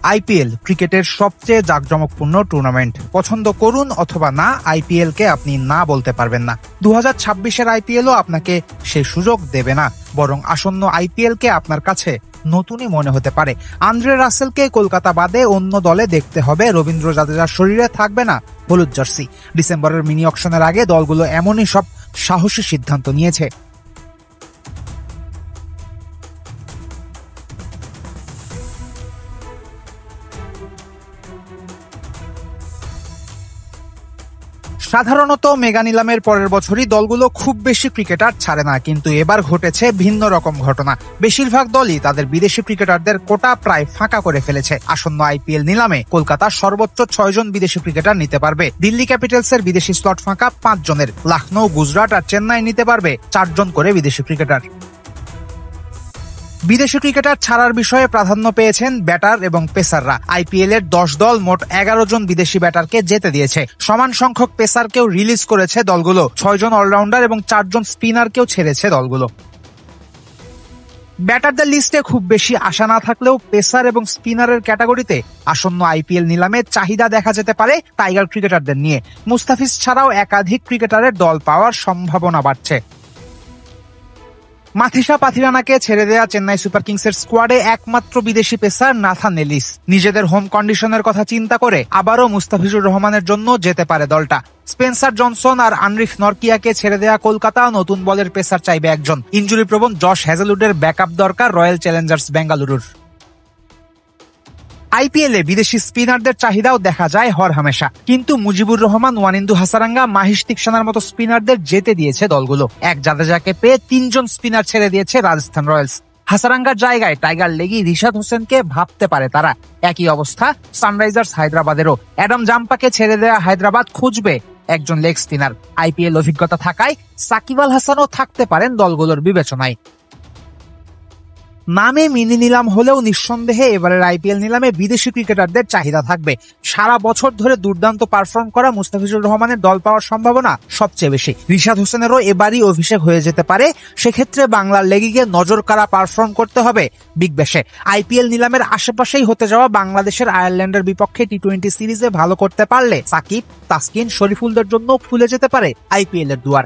IPL ক্রিকেটের সবচেয়ে জাঁকজমকপূর্ণ টুর্নামেন্ট। পছন্দ করুন অথবা না, আইপিএল কে আপনি না বলতে পারবেন না। 2026-এর আইপিএলও আপনাকে সেই সুযোগ দেবে না, বরং আসন্ন আইপিএল কে আপনার কাছে নতুনই মনে হতে পারে। আন্দ্রে রাসেলকে কলকাতা বাদে অন্য দলে দেখতে হবে। রবীন্দ্র জাদেজার শরীরে থাকবে না হলুদ জার্সি। ডিসেম্বরের মিনি অকশনের আগে দলগুলো এমনই সব সাহসী সিদ্ধান্ত নিয়েছে। সাধারণত মেগা নিলামের পরের বছরই দলগুলো খুব বেশি ক্রিকেটার ছাড়ে না, কিন্তু এবার ঘটেছে ভিন্ন রকম ঘটনা। বেশিরভাগ দলই তাদের বিদেশি ক্রিকেটারদের কোটা প্রায় ফাঁকা করে ফেলেছে। আসন্ন আইপিএল নিলামে কলকাতা সর্বোচ্চ 6 জন বিদেশি ক্রিকেটার নিতে পারবে। দিল্লি ক্যাপিটালসের বিদেশি স্লট ফাঁকা 5 জনের। লখনৌ, গুজরাট আর চেন্নাই নিতে পারবে 4 জন করে বিদেশি ক্রিকেটার। বিদেশি ক্রিকেটার ছাড়ার বিষয়ে প্রাধান্য পেয়েছেন ব্যাটার এবং পেসাররা। আইপিএল এর 10 দল মোট 11 জন বিদেশি ব্যাটারকে যেতে দিয়েছে। সমান সংখ্যক পেসারকেও রিলিজ করেছে দলগুলো। 6 জন অলরাউন্ডার এবং 4 জন স্পিনারকেও ছেড়েছে দলগুলো। ব্যাটারদের লিস্টে খুব বেশি আশা না থাকলেও পেসার এবং স্পিনারের ক্যাটাগরিতে আসন্ন আইপিএল নিলামে চাহিদা দেখা যেতে পারে টাইগার ক্রিকেটারদের নিয়ে। মুস্তাফিজ ছাড়াও একাধিক ক্রিকেটারের দল পাওয়ার সম্ভাবনা বাড়ছে। মাথিসা পাথিরানাকে ছেড়ে দেয়া চেন্নাই সুপার কিংসের স্কোয়াডে একমাত্র বিদেশি পেসার নাথান এলিস। নিজেদের হোম কন্ডিশনের কথা চিন্তা করে আবারও মুস্তাফিজুর রহমানের জন্য যেতে পারে দলটা। স্পেন্সার জনসন আর আনরিফ নরকিয়াকে ছেড়ে দেয়া কলকাতা নতুন বলের পেসার চাইবে একজন। ইনজুরি প্রবণ জশ হ্যাজেলউডের ব্যাকআপ দরকার রয়্যাল চ্যালেঞ্জার্স বেঙ্গালুরুর। আইপিএলে বিদেশি স্পিনারদের চাহিদাও দেখা যায় হরহামেশা, কিন্তু মুজিবুর রহমান, ওয়ানিন্দু হাসারাঙ্গা, মাহিশ তিক্সানার মতো স্পিনারদের যেতে দিয়েছে দলগুলো। এক জাদেজাকে পেয়ে 3 জন স্পিনার ছেড়ে দিয়েছে রাজস্থান রয়্যালস। হাসারাঙ্গার জায়গায় টাইগার লেগি রিশাদ হোসেনকে ভাবতে পারে তারা। একই অবস্থা সানরাইজার্স হায়দ্রাবাদেরও। অ্যাডাম জাম্পাকে ছেড়ে দেওয়া হায়দ্রাবাদ খুঁজবে একজন লেগ স্পিনার। আইপিএল অভিজ্ঞতা থাকায় সাকিব আল হাসানও থাকতে পারেন দলগুলোর বিবেচনায়। নামে মিনি নিলাম হলেও নিঃসন্দেহে এবারের আইপিএল নিলামে বিদেশি ক্রিকেটারদের চাহিদা থাকবে। সারা বছর ধরে দুর্দান্ত পারফর্ম করা মুস্তাফিজুর রহমানের দল পাওয়ার সম্ভাবনা সবচেয়ে বেশি। রিশাদ হোসেনেরও এবারই অভিষেক হয়ে যেতে পারে। সেক্ষেত্রে বাংলার লেগিকে নজর কাড়া পারফর্ম করতে হবে বিগ ব্যাশে। আইপিএল নিলামের আশেপাশেই হতে যাওয়া বাংলাদেশের আয়ারল্যান্ডের বিপক্ষে টি-20 সিরিজে ভালো করতে পারলে সাকিব, তাসকিন, শরীফুলদের জন্য খুলে যেতে পারে আইপিএল এর দুয়ার।